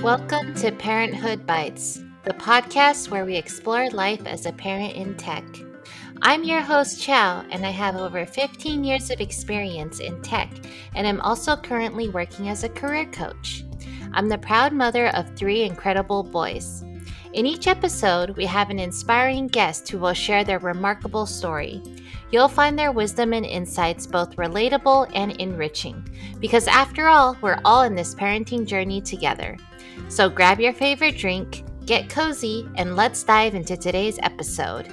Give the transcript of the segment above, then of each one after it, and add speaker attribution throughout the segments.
Speaker 1: Welcome to Parenthood Bites, the podcast where we explore life as a parent in tech. I'm your host, Chow, and I have over 15 years of experience in tech, and I'm also currently working as a career coach. I'm the proud mother of 3 incredible boys. In each episode, we have an inspiring guest who will share their remarkable story. You'll find their wisdom and insights both relatable and enriching, because after all, we're all in this parenting journey together. So grab your favorite drink, get cozy, and let's dive into today's episode.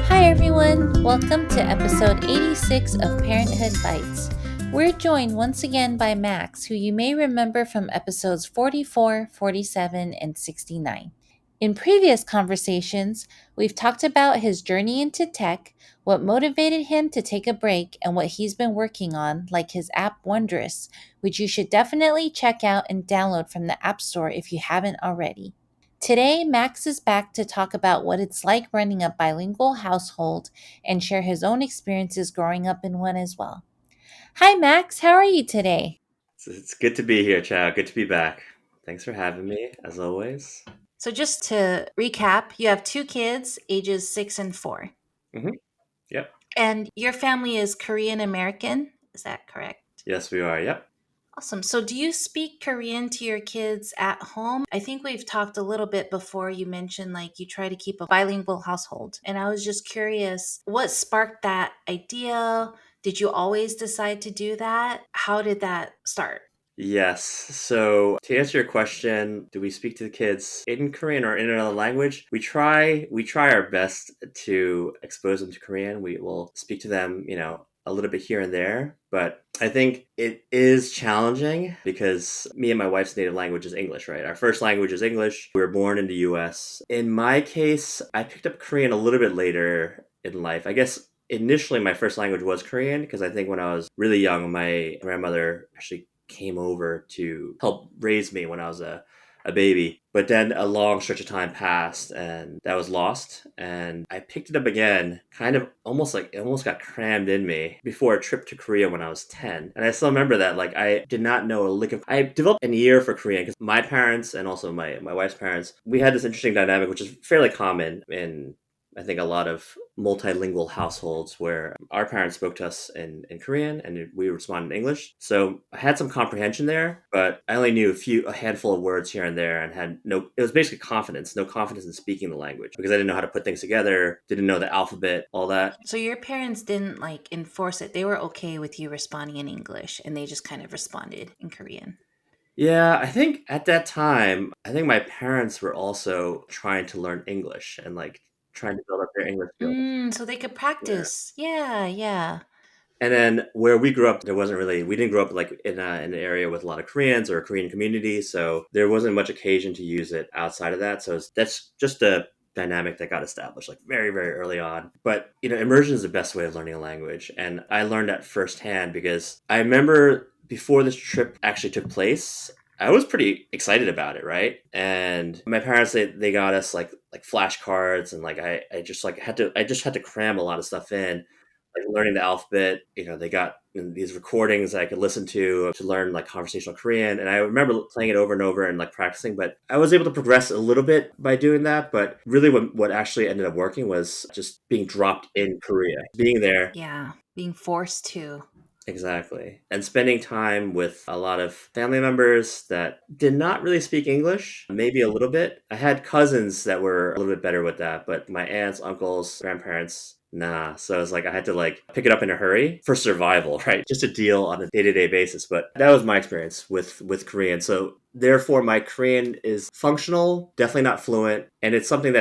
Speaker 1: Hi everyone, welcome to episode 86 of Parenthood Bites. We're joined once again by Max, who you may remember from episodes 44, 47, and 69. In previous conversations, we've talked about his journey into tech, what motivated him to take a break, and what he's been working on, like his app Wandrous, which you should definitely check out and download from the App Store if you haven't already. Today, Max is back to talk about what it's like running a bilingual household and share his own experiences growing up in one as well. Hi, Max. How are you today?
Speaker 2: It's good to be here, Chad. Good to be back. Thanks for having me, as always.
Speaker 1: So just to recap, you have 2 kids, ages 6 and 4.
Speaker 2: Mm-hmm. Yep.
Speaker 1: And your family is Korean American, is that correct?
Speaker 2: Yes, we are. Yep.
Speaker 1: Awesome. So do you speak Korean to your kids at home? I think we've talked a little bit before. You mentioned like you try to keep a bilingual household. And I was just curious, what sparked that idea? Did you always decide to do that? How did that start?
Speaker 2: Yes. So to answer your question, do we speak to the kids in Korean or in another language? We try our best to expose them to Korean. We will speak to them, a little bit here and there, but I think it is challenging because me and my wife's native language is English, right? Our first language is English. We were born in the US. In my case, I picked up Korean a little bit later in life. I guess initially my first language was Korean because I think when I was really young, my grandmother actually came over to help raise me when I was a baby. But then a long stretch of time passed and that was lost. And I picked it up again, kind of almost like it almost got crammed in me before a trip to Korea when I was 10. And I still remember that, like, I did not know a lick of, I developed an ear for Korean because my parents and also my wife's parents, we had this interesting dynamic, which is fairly common in I think a lot of multilingual households where our parents spoke to us in Korean and we responded in English. So I had some comprehension there, but I only knew a handful of words here and there and it was basically no confidence in speaking the language because I didn't know how to put things together, didn't know the alphabet, all that.
Speaker 1: So your parents didn't like enforce it. They were okay with you responding in English and they just kind of responded in Korean.
Speaker 2: Yeah, I think at that time, I think my parents were also trying to learn English and like trying to build up their English skills.
Speaker 1: So they could practice. Yeah.
Speaker 2: And then where we grew up, we didn't grow up like in an area with a lot of Koreans or a Korean community. So there wasn't much occasion to use it outside of that. So that's just a dynamic that got established like very, very early on. But, immersion is the best way of learning a language. And I learned that firsthand because I remember before this trip actually took place, I was pretty excited about it, right? And my parents, they got us like flashcards and like I just had to cram a lot of stuff in, like learning the alphabet. They got these recordings that I could listen to learn like conversational Korean. And I remember playing it over and over and like practicing, but I was able to progress a little bit by doing that. But really what actually ended up working was just being dropped in Korea, being there.
Speaker 1: Yeah, being forced to.
Speaker 2: Exactly. And spending time with a lot of family members that did not really speak English, maybe a little bit. I had cousins that were a little bit better with that, but my aunts, uncles, grandparents, nah. So it's like I had to like pick it up in a hurry for survival, right? Just to deal on a day-to-day basis. But that was my experience with Korean. So therefore my Korean is functional, definitely not fluent, and it's something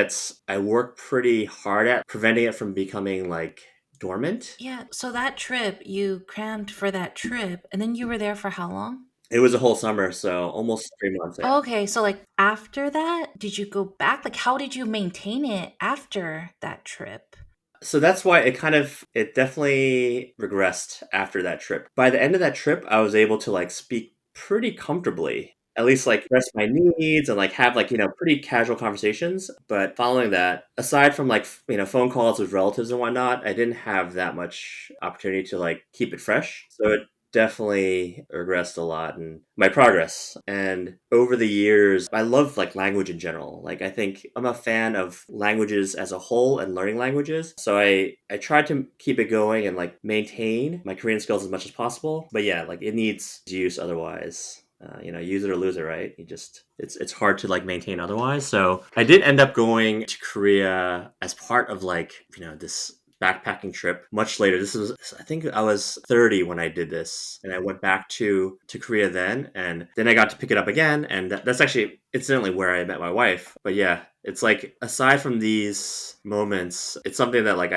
Speaker 2: I work pretty hard at preventing it from becoming like dormant.
Speaker 1: Yeah, so that trip, you crammed for that trip, and then you were there for how long?
Speaker 2: It was a whole summer, so almost 3 months. Yeah.
Speaker 1: Okay, so like after that, did you go back? Like, how did you maintain it after that trip?
Speaker 2: So that's why it definitely regressed after that trip. By the end of that trip, I was able to like speak pretty comfortably. at least like express my needs and like have like, pretty casual conversations. But following that, aside from like, phone calls with relatives and whatnot, I didn't have that much opportunity to like keep it fresh. So it definitely regressed a lot in my progress. And over the years, I love like language in general. Like I think I'm a fan of languages as a whole and learning languages. So I tried to keep it going and like maintain my Korean skills as much as possible. But yeah, like it needs use otherwise. Use it or lose it, right? It's hard to like maintain otherwise. So I did end up going to Korea as part of like, this backpacking trip much later. This was, I think I was 30 when I did this, and I went back to Korea then, and then I got to pick it up again, and that's actually incidentally where I met my wife. But yeah, it's like aside from these moments, it's something that like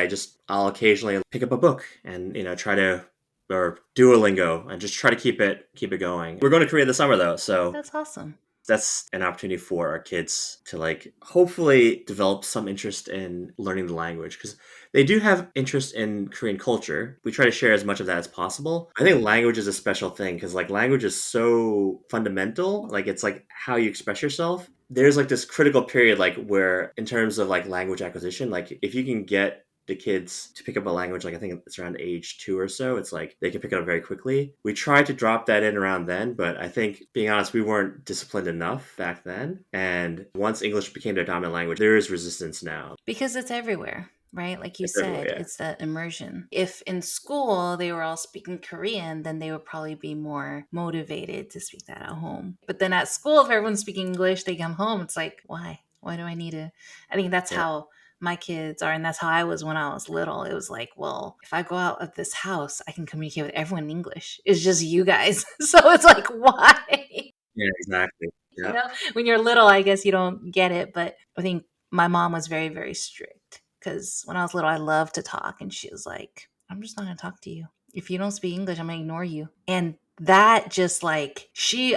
Speaker 2: I'll occasionally pick up a book and try to or Duolingo and just try to keep it going. We're going to Korea this summer though, so
Speaker 1: That's awesome.
Speaker 2: that's an opportunity for our kids to like hopefully develop some interest in learning the language because they do have interest in Korean culture. We try to share as much of that as possible. I think language is a special thing because like language is so fundamental. Like it's like how you express yourself. There's like this critical period like where in terms of like language acquisition, like if you can get the kids to pick up a language, like I think it's around age 2 or so, it's like they can pick it up very quickly. We tried to drop that in around then, but I think being honest, we weren't disciplined enough back then. And once English became their dominant language, there is resistance now.
Speaker 1: Because it's everywhere, right? Like you
Speaker 2: It's everywhere,
Speaker 1: said,
Speaker 2: yeah.
Speaker 1: it's that immersion. If in school they were all speaking Korean, then they would probably be more motivated to speak that at home. But then at school, if everyone's speaking English, they come home, it's like, why? Why do I need to? I think that's
Speaker 2: Yeah.
Speaker 1: how my kids are, and that's how I was when I was little. It was like, well, if I go out of this house, I can communicate with everyone in English. It's just you guys. So it's like, why?
Speaker 2: Yeah, exactly.
Speaker 1: You
Speaker 2: Yeah.
Speaker 1: know, when you're little, I guess you don't get it. But I think my mom was very, very strict because when I was little, I loved to talk. And she was like, I'm just not going to talk to you. If you don't speak English, I'm going to ignore you. And that just like,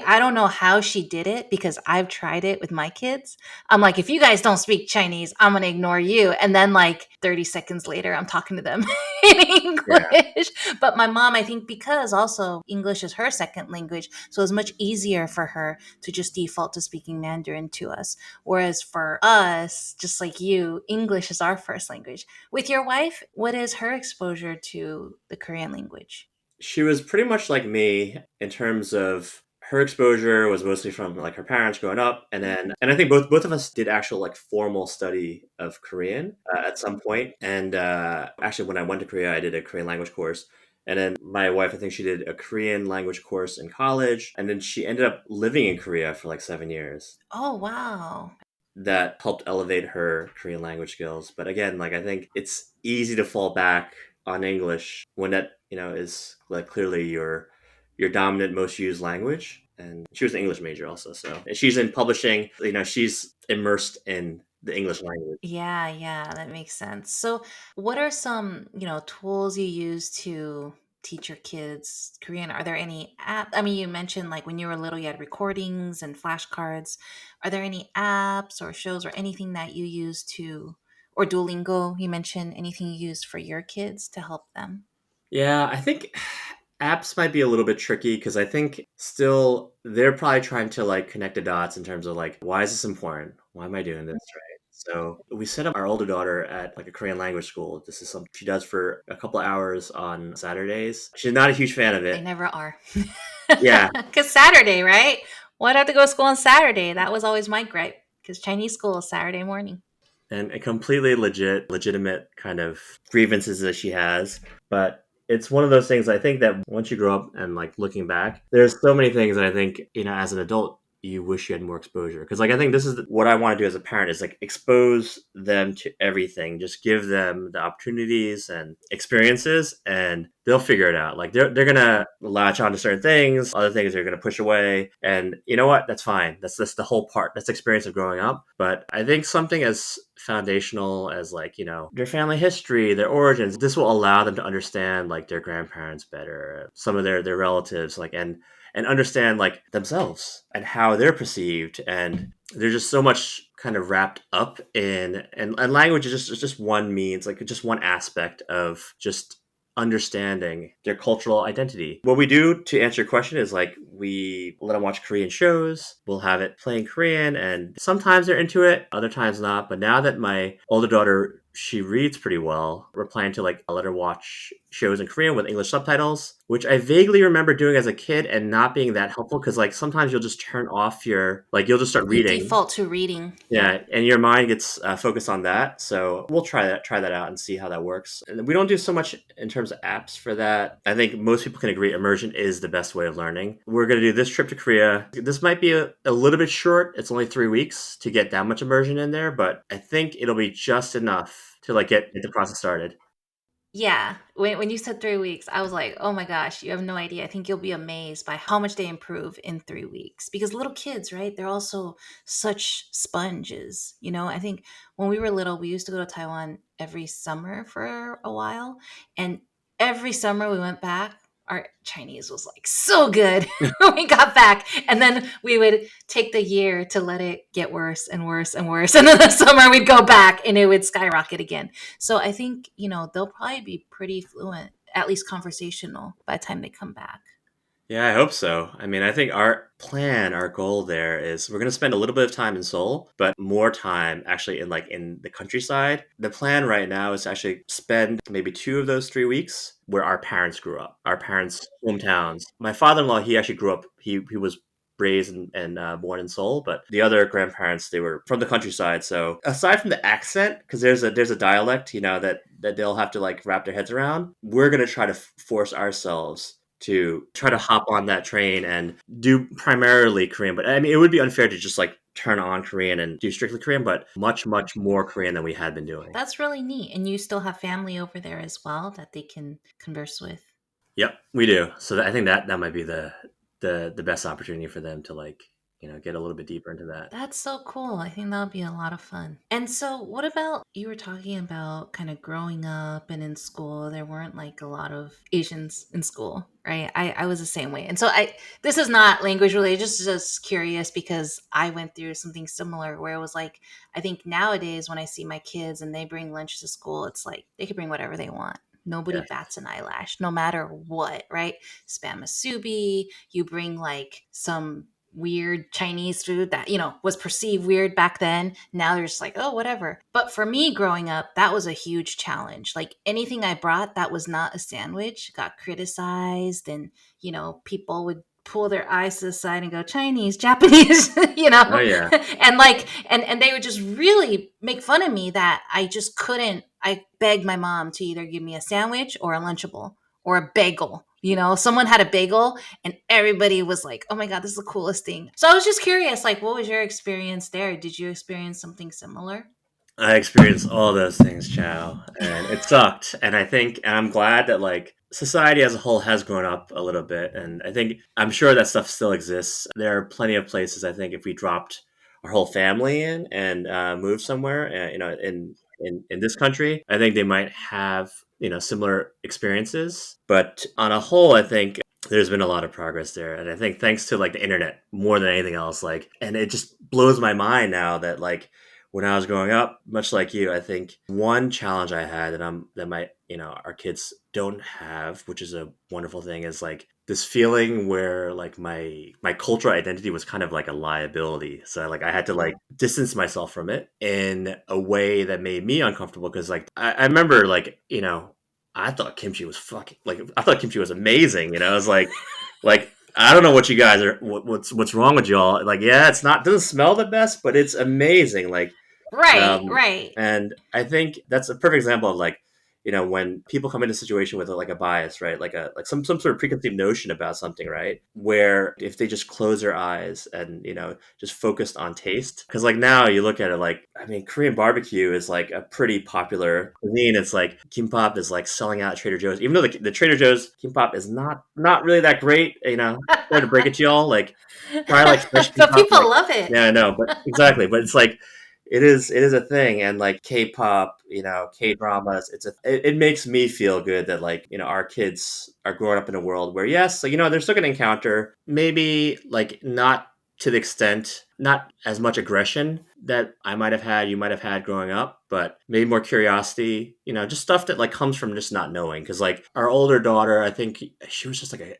Speaker 1: I don't know how she did it because I've tried it with my kids. I'm like, if you guys don't speak Chinese, I'm going to ignore you. And then like 30 seconds later, I'm talking to them in
Speaker 2: Yeah.
Speaker 1: English. But my mom, I think because also English is her second language, so it's much easier for her to just default to speaking Mandarin to us. Whereas for us, just like you, English is our first language. With your wife, what is her exposure to the Korean language?
Speaker 2: She was pretty much like me in terms of her exposure was mostly from like her parents growing up, and I think both of us did actual like formal study of Korean at some point. And actually, when I went to Korea, I did a Korean language course. And then my wife, I think she did a Korean language course in college, and then she ended up living in Korea for like 7 years.
Speaker 1: Oh, wow.
Speaker 2: That helped elevate her Korean language skills. But again, like I think it's easy to fall back on English when that, is like clearly your dominant most used language. And she was an English major also, so and she's in publishing, she's immersed in the English language.
Speaker 1: Yeah, yeah, that makes sense. So, what are some, tools you use to teach your kids Korean? Are there any app? I mean, you mentioned like when you were little, you had recordings and flashcards. Are there any apps or shows or anything that you use or Duolingo, you mentioned anything you used for your kids to help them?
Speaker 2: Yeah, I think apps might be a little bit tricky because I think still they're probably trying to like connect the dots in terms of like, why is this important? Why am I doing this? Right. So we set up our older daughter at like a Korean language school. This is something she does for a couple of hours on Saturdays. She's not a huge fan of
Speaker 1: They
Speaker 2: it.
Speaker 1: never are.
Speaker 2: Yeah.
Speaker 1: Because Saturday, right? Why'd I have to go to school on Saturday? That was always my gripe because Chinese school is Saturday morning.
Speaker 2: And a completely legitimate kind of grievances that she has. But it's one of those things I think that once you grow up and like looking back, there's so many things that I think, as an adult, you wish you had more exposure. Because like I think this is what I want to do as a parent is like expose them to everything. Just give them the opportunities and experiences and they'll figure it out. Like they're gonna latch on to certain things, other things they're gonna push away. And you know what? That's fine. That's the whole part. That's the experience of growing up. But I think something as foundational as like, their family history, their origins, this will allow them to understand like their grandparents better, some of their relatives, like and understand like themselves and how they're perceived. And there's just so much kind of wrapped up in and language is just one means, like just one aspect of just understanding their cultural identity. What we do to answer your question is like we let them watch Korean shows. We'll have it playing Korean, and sometimes they're into it, other times not. But now that my older daughter, she reads pretty well, we're planning to like let her watch shows in Korean with English subtitles, which I vaguely remember doing as a kid and not being that helpful because like sometimes you'll just turn off your like you'll just start
Speaker 1: You
Speaker 2: reading.
Speaker 1: default to reading.
Speaker 2: Yeah, and your mind gets focused on that. So we'll try that out and see how that works. And we don't do so much in terms of apps for that. I think most people can agree immersion is the best way of learning. We're going to do this trip to Korea. This might be a little bit short. It's only 3 weeks to get that much immersion in there, but I think it'll be just enough to like get the process started.
Speaker 1: Yeah, when you said 3 weeks, I was like, oh my gosh, you have no idea. I think you'll be amazed by how much they improve in 3 weeks. Because little kids, right? They're also such sponges. I think when we were little, we used to go to Taiwan every summer for a while. And every summer we went back, our Chinese was like so good when we got back. And then we would take the year to let it get worse and worse and worse. And then the summer we'd go back and it would skyrocket again. So I think, they'll probably be pretty fluent, at least conversational, by the time they come back.
Speaker 2: Yeah, I hope so. I mean, I think our goal there is we're going to spend a little bit of time in Seoul, but more time actually in the countryside. The plan right now is to actually spend maybe 2 of those 3 weeks where our parents grew up, our parents' hometowns. My father-in-law, he actually grew up. He was raised and born in Seoul, but the other grandparents they were from the countryside. So aside from the accent, because there's a dialect, that they'll have to like wrap their heads around, we're gonna try to force ourselves to try to hop on that train and do primarily Korean. But I mean, it would be unfair to just like turn on Korean and do strictly Korean, but much, much more Korean than we had been doing.
Speaker 1: That's really neat. And you still have family over there as well that they can converse with.
Speaker 2: Yep, we do. So I think that might be the best opportunity for them to like get a little bit deeper into that.
Speaker 1: That's so cool. I think that would be a lot of fun. And so, what about you were talking about kind of growing up and in school? There weren't like a lot of Asians in school, right? I was the same way. And so, this is not language related, just curious because I went through something similar where it was like, I think nowadays when I see my kids and they bring lunch to school, it's like they can bring whatever they want. Nobody
Speaker 2: Yes.
Speaker 1: bats an eyelash, no matter what, right? Spam musubi, you bring like some weird Chinese food that, was perceived weird back then. Now they're just like, oh, whatever. But for me growing up, that was a huge challenge. Like anything I brought that was not a sandwich got criticized and, people would pull their eyes to the side and go Chinese, Japanese,
Speaker 2: Oh yeah.
Speaker 1: and like, and they would just really make fun of me that I just couldn't. I begged my mom to either give me a sandwich or a Lunchable or a bagel. Someone had a bagel and everybody was like, oh my God, this is the coolest thing. So I was just curious, like, what was your experience there? Did you experience something similar?
Speaker 2: I experienced all those things, Chow, and it sucked. And I'm glad that like society as a whole has grown up a little bit. And I'm sure that stuff still exists. There are plenty of places. I think if we dropped our whole family in and moved somewhere, in this country, I think they might have similar experiences. But on a whole, I think there's been a lot of progress there, and I think thanks to like the internet more than anything else, like, and it just blows my mind now that like when I was growing up, much like you, I think one challenge I had that my our kids don't have, which is a wonderful thing, is like this feeling where like my cultural identity was kind of like a liability. So like I had to like distance myself from it in a way that made me uncomfortable because like I remember like I thought kimchi was fucking like I thought kimchi was amazing. I was like I don't know what you guys are what's wrong with y'all. Like yeah, it's not doesn't smell the best, but it's amazing. Like
Speaker 1: Right, right.
Speaker 2: and I think that's a perfect example of like, when people come into a situation with like a bias, right? Like some sort of preconceived notion about something, right? Where if they just close their eyes and, just focused on taste. Cause like now you look at it like, I mean, Korean barbecue is like a pretty popular cuisine. It's like kimbap is like selling out at Trader Joe's, even though the Trader Joe's kimbap is not really that great, sorry to break it to y'all. Like try like fresh
Speaker 1: But
Speaker 2: kimbap.
Speaker 1: people
Speaker 2: Like,
Speaker 1: love it.
Speaker 2: yeah, I know, but exactly. But it's like, it is a thing, and like K-pop, K-dramas, it makes me feel good that like our kids are growing up in a world where yes, so they're still going to encounter maybe like not to the extent, not as much aggression that I might have had, you might have had growing up, but maybe more curiosity, just stuff that like comes from just not knowing. Because like our older daughter, I think she was just like a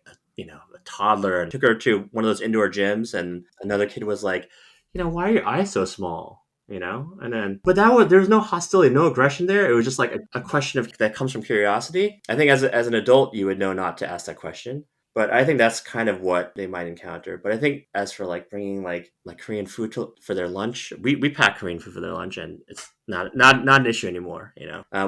Speaker 2: toddler and took her to one of those indoor gyms, and another kid was like, why are your eyes so small? And then, but there's no hostility, no aggression there. It was just like a question of that comes from curiosity. I think as an adult, you would know not to ask that question. But I think that's kind of what they might encounter. But I think as for like bringing like Korean food for their lunch, we pack Korean food for their lunch, and it's not an issue anymore.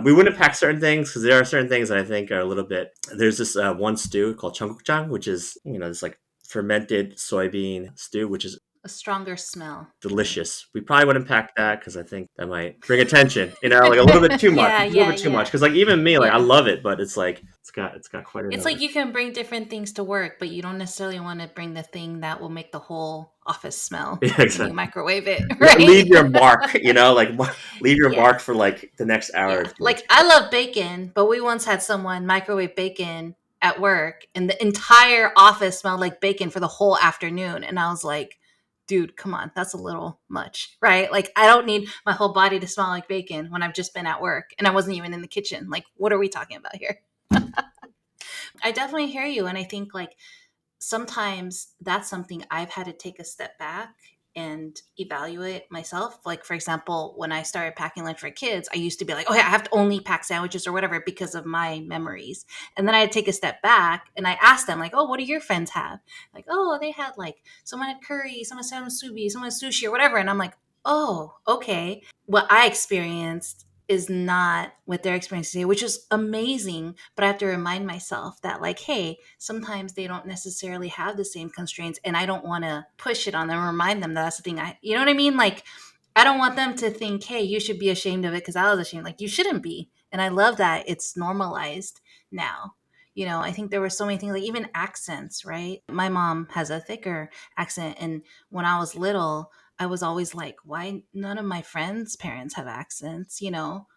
Speaker 2: We wouldn't pack certain things because there are certain things that I think are a little bit. There's this one stew called cheonggukjang, which is this like fermented soybean stew, which is
Speaker 1: A stronger smell.
Speaker 2: delicious. We probably wouldn't pack that because I think that might bring attention. Like a little bit too much.
Speaker 1: Yeah,
Speaker 2: A little
Speaker 1: yeah,
Speaker 2: bit too much
Speaker 1: yeah.
Speaker 2: because like even me, like I
Speaker 1: Yeah.
Speaker 2: love it, but it's like it's got quite an
Speaker 1: It's
Speaker 2: odor.
Speaker 1: like you can bring different things to work, but you don't necessarily want to bring the thing that will make the whole office smell
Speaker 2: Yeah,
Speaker 1: when you
Speaker 2: exactly.
Speaker 1: microwave it,
Speaker 2: Leave
Speaker 1: right?
Speaker 2: your mark, like leave your
Speaker 1: Yeah.
Speaker 2: mark for like the next hour or
Speaker 1: Yeah.
Speaker 2: two.
Speaker 1: Like I love bacon, but we once had someone microwave bacon at work and the entire office smelled like bacon for the whole afternoon. And I was like, dude, come on, that's a little much, right? Like I don't need my whole body to smell like bacon when I've just been at work and I wasn't even in the kitchen. Like, what are we talking about here? I definitely hear you. And I think like sometimes that's something I've had to take a step back and evaluate myself. Like, for example, when I started packing lunch for kids, I used to be like, oh, yeah, I have to only pack sandwiches or whatever because of my memories. And then I'd take a step back and I asked them, like, oh, what do your friends have? Like, oh, they had like someone had curry, someone had musubi, someone had sushi or whatever. And I'm like, oh, okay. What I experienced is not what they're experiencing today, which is amazing. But I have to remind myself that, like, hey, sometimes they don't necessarily have the same constraints, and I don't want to push it on them, remind them that that's the thing. You know what I mean? Like, I don't want them to think, hey, you should be ashamed of it because I was ashamed. Like, you shouldn't be. And I love that it's normalized now. I think there were so many things, like even accents, right? My mom has a thicker accent. And when I was little, I was always like, why none of my friends' parents have accents?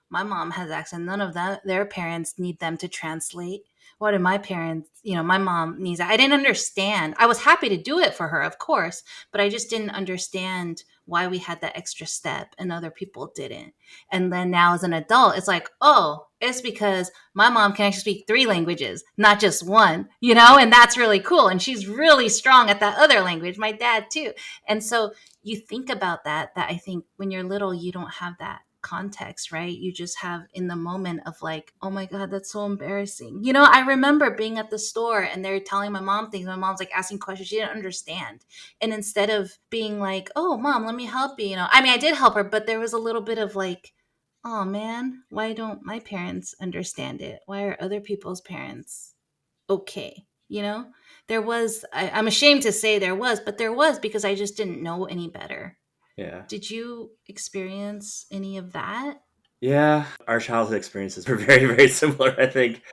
Speaker 1: My mom has accent. None of their parents need them to translate. What do my parents, my mom needs? I didn't understand. I was happy to do it for her, of course, but I just didn't understand why we had that extra step and other people didn't. And then now as an adult, it's like, oh, it's because my mom can actually speak three languages, not just one, and that's really cool. And she's really strong at that other language, my dad too. And so you think about that I think when you're little, you don't have that context, right? You just have in the moment of like, oh my God, that's so embarrassing. I remember being at the store and they're telling my mom things. My mom's like asking questions she didn't understand. And instead of being like, oh, mom, let me help you, I mean, I did help her, but there was a little bit of like, oh man, why don't my parents understand it? Why are other people's parents okay? There was, I'm ashamed to say there was, but there was because I just didn't know any better.
Speaker 2: Yeah.
Speaker 1: Did you experience any of that?
Speaker 2: Yeah, our childhood experiences were very, very similar. I think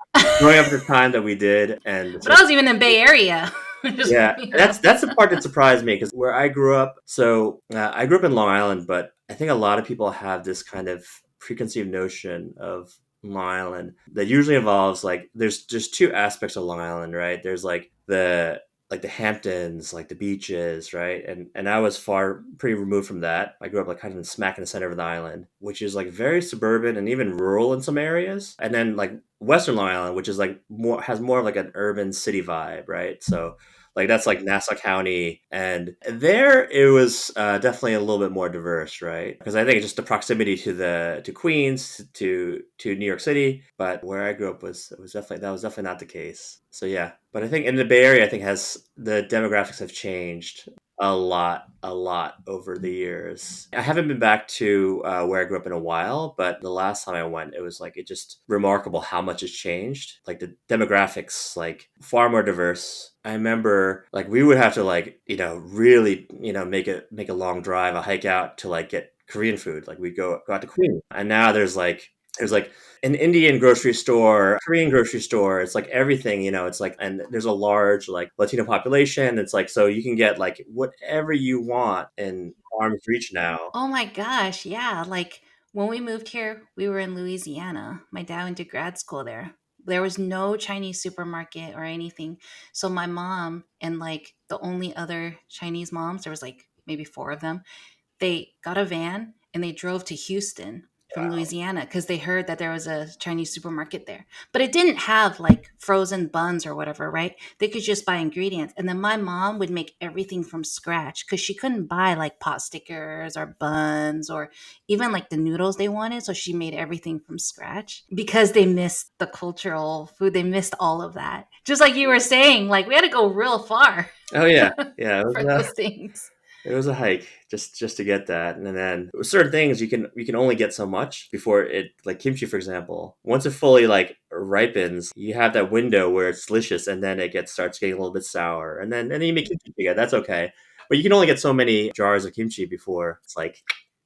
Speaker 2: growing up at the time that we did, and
Speaker 1: But I was even in Bay Area. Just,
Speaker 2: yeah, and that's the part that surprised me because where I grew up, so I grew up in Long Island, but I think a lot of people have this kind of preconceived notion of Long Island that usually involves like there's just two aspects of Long Island, right? There's like the Hamptons, like the beaches, right? And I was pretty removed from that. I grew up like kind of smack in the center of the island, which is like very suburban and even rural in some areas. And then like Western Long Island, which is like more of like an urban city vibe, right? So like that's like Nassau County, and there it was definitely a little bit more diverse, right? Because I think just the proximity to Queens to New York City, but where I grew up was definitely not the case. So yeah, but I think in the Bay Area, I think has the demographics have changed a lot over the years. I haven't been back to where I grew up in a while, but the last time I went, it was like it just remarkable how much has changed. Like the demographics, like far more diverse. I remember like we would have to like really make a long drive, a hike out to like get Korean food. Like we'd go out to Queens, and now there's like an Indian grocery store, Korean grocery store. It's like everything, it's like, and there's a large like Latino population. It's like, so you can get like whatever you want in arm's reach now.
Speaker 1: Oh my gosh, yeah. Like when we moved here, we were in Louisiana. My dad went to grad school there. There was no Chinese supermarket or anything. So my mom and like the only other Chinese moms, there was like maybe four of them, they got a van and they drove to Houston.
Speaker 3: from Louisiana because they heard that there was a Chinese supermarket there. But it didn't have like frozen buns or whatever, right? They could just buy ingredients. And then my mom would make everything from scratch because she couldn't buy like pot stickers or buns or even like the noodles they wanted. So she made everything from scratch because they missed the cultural food. They missed all of that. Just like you were saying, like we had to go real far
Speaker 2: Oh yeah, yeah.
Speaker 3: for those things.
Speaker 2: It was a hike just to get that, and then certain things you can only get so much before it, like kimchi for example. Once it fully like ripens, you have that window where it's delicious, and then it starts getting a little bit sour, and then you make kimchi again. That's okay, but you can only get so many jars of kimchi before it's like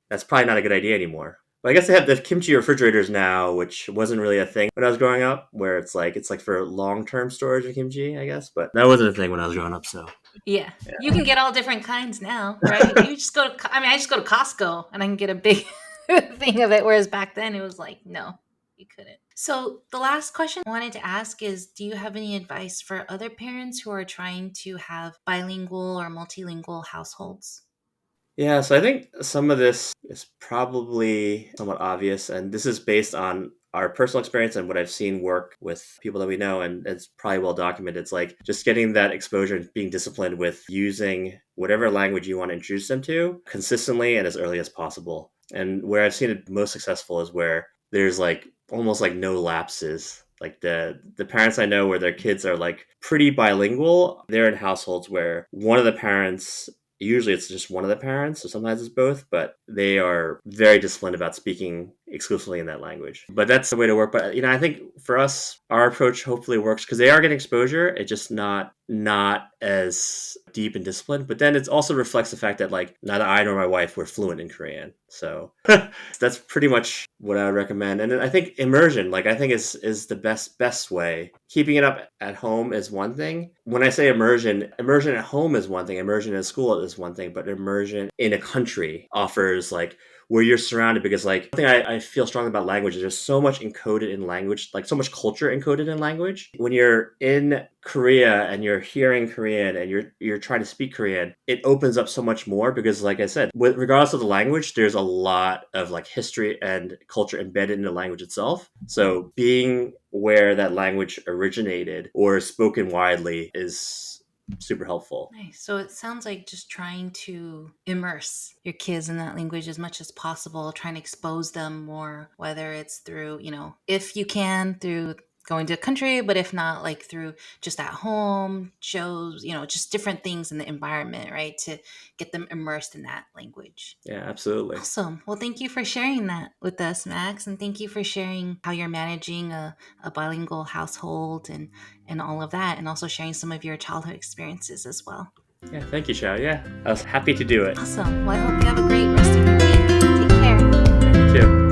Speaker 2: that's probably not a good idea anymore. But I guess they have the kimchi refrigerators now, which wasn't really a thing when I was growing up, where it's like for long-term storage of kimchi, I guess. But that wasn't a thing when I was growing up, so.
Speaker 3: Yeah. You can get all different kinds now, right? You just go to, I just go to Costco and I can get a big thing of it. Whereas back then it was like, no, you couldn't. So the last question I wanted to ask is, do you have any advice for other parents who are trying to have bilingual or multilingual households?
Speaker 2: Yeah, so I think some of this is probably somewhat obvious, and this is based on our personal experience and what I've seen work with people that we know, and it's probably well documented. It's like just getting that exposure and being disciplined with using whatever language you want to introduce them to consistently and as early as possible. And where I've seen it most successful is where there's like almost like no lapses. Like the parents I know where their kids are like pretty bilingual, they're in households where one of the parents, usually it's just one of the parents, or sometimes it's both, but they are very disciplined about speaking exclusively in that language. But that's the way to work. But I think for us, our approach hopefully works because they are getting exposure. It's just not as deep and disciplined. But then it also reflects the fact that like neither I nor my wife were fluent in Korean. So that's pretty much what I would recommend. And I think immersion, like I think is the best way. Keeping it up at home is one thing. When I say immersion at home is one thing. Immersion at school is one thing. But immersion in a country offers like where you're surrounded, because like one thing I feel strongly about language is there's so much encoded in language, like so much culture encoded in language. When you're in Korea and you're hearing Korean and you're trying to speak Korean, it opens up so much more because like I said, regardless of the language, there's a lot of like history and culture embedded in the language itself. So being where that language originated or is spoken widely is super helpful.
Speaker 3: Nice. So it sounds like just trying to immerse your kids in that language as much as possible, trying to expose them more, whether it's through, if you can, through going to a country, but if not, like through just at home shows, just different things in the environment, right? To get them immersed in that language.
Speaker 2: Yeah, absolutely.
Speaker 3: Awesome. Well, thank you for sharing that with us, Max. And thank you for sharing how you're managing a bilingual household and all of that. And also sharing some of your childhood experiences as well.
Speaker 2: Yeah, thank you, Chow. Yeah, I was happy to do it.
Speaker 3: Awesome. Well, I hope you have a great rest of your week. Take care.
Speaker 2: You too.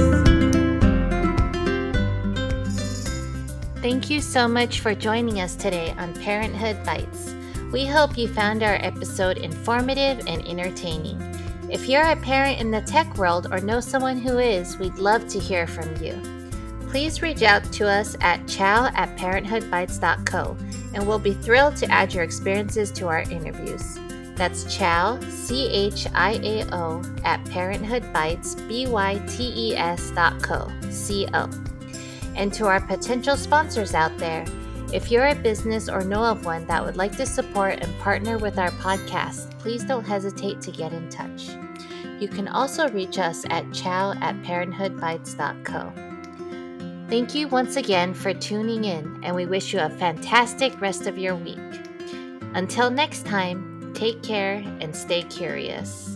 Speaker 1: Thank you so much for joining us today on Parenthood Bites. We hope you found our episode informative and entertaining. If you're a parent in the tech world or know someone who is, we'd love to hear from you. Please reach out to us at chow@parenthoodbites.co, and we'll be thrilled to add your experiences to our interviews. That's chow, CHIAO, @parenthoodbites.co. And to our potential sponsors out there, if you're a business or know of one that would like to support and partner with our podcast, please don't hesitate to get in touch. You can also reach us at chow@parenthoodbites.co. Thank you once again for tuning in, and we wish you a fantastic rest of your week. Until next time, take care and stay curious.